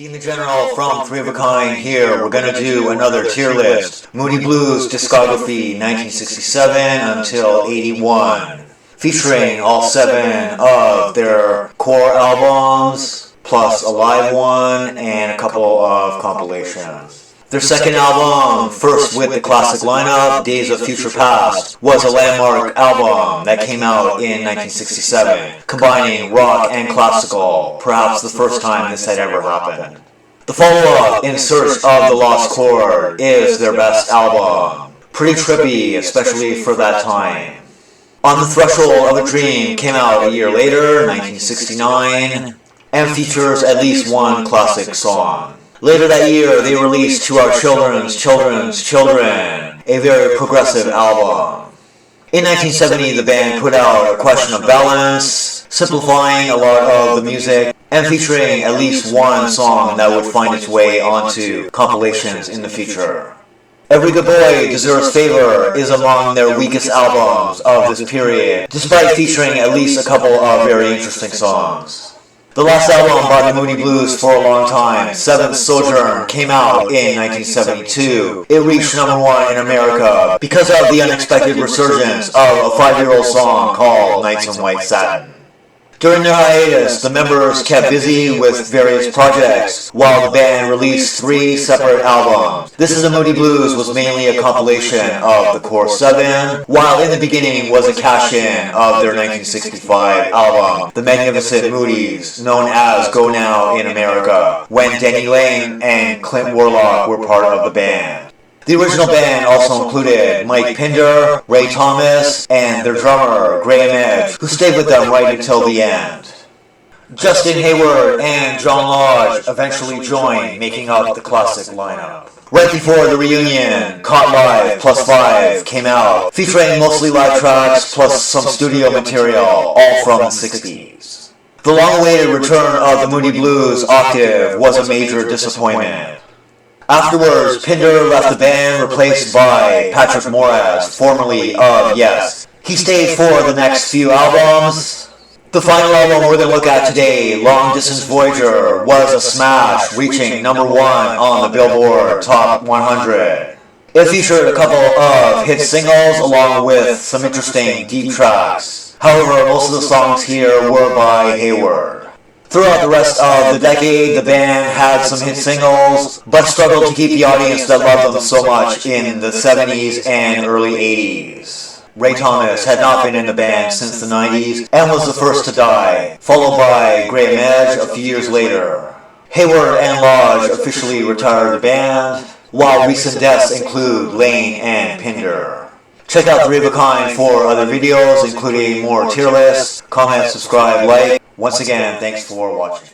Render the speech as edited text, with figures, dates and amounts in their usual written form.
Dean the General from Three of a Kind here. We're going to do another tier list. Moody Blues discography 1967 until 81. Featuring all 7 of their core albums, plus a live one and a couple of compilations. Their second album, first with the classic lineup, Days of Future Past, was a landmark album that came out in 1967, combining rock and classical, perhaps the first time this had ever happened. The follow-up, In Search of the Lost Chord, is their best album. Pretty trippy, especially for that time. On the Threshold of a Dream came out a year later, 1969, and features at least one classic song. Later that year, they released To Our Children's Children, a very progressive album. In 1970, the band put out A Question of Balance, simplifying a lot of the music, and featuring at least one song that would find its way onto compilations in the future. Every Good Boy Deserves Favour is among their weakest albums of this period, despite featuring at least a couple of very interesting songs. The last album by the Moody Blues for a long time, Seventh Sojourn, came out in 1972. It reached #1 in America because of the unexpected resurgence of a 5-year-old song called Nights in White Satin. During their hiatus, the members kept busy with various projects, while the band released 3 separate albums. This Is the Moody Blues was mainly a compilation of the core 7, while In the Beginning was a cash-in of their 1965 album, The Magnificent Moodies, known as Go Now in America, when Denny Laine and Clint Warlock were part of the band. The original band also included Mike Pinder, Ray Thomas, and their drummer, Graham Edge, who stayed with them right until the end. Justin Hayward and John Lodge eventually joined, making up the classic lineup. Right before the reunion, Caught Live Plus 5 came out, featuring mostly live tracks plus some studio material, all from the 60s. The long-awaited return of the Moody Blues octave was a major disappointment. Afterwards, Pinder left the band, replaced by Patrick Moraz, formerly of Yes. He stayed for the next few albums. The final album we're going to look at today, Long Distance Voyager, was a smash, reaching #1 on the Billboard Top 100. It featured a couple of hit singles along with some interesting deep tracks. However, most of the songs here were by Hayward. Throughout the rest of the decade, the band had some hit singles, but struggled to keep the audience that loved them so much in the 70s and early 80s. Ray Thomas had not been in the band since the 90s and was the first to die, followed by Graham Edge a few years later. Hayward and Lodge officially retired the band, while recent deaths include Laine and Pinder. Check out Three of a Kind for other videos, including more tier lists. Comment, subscribe, like. Once again, thanks for watching.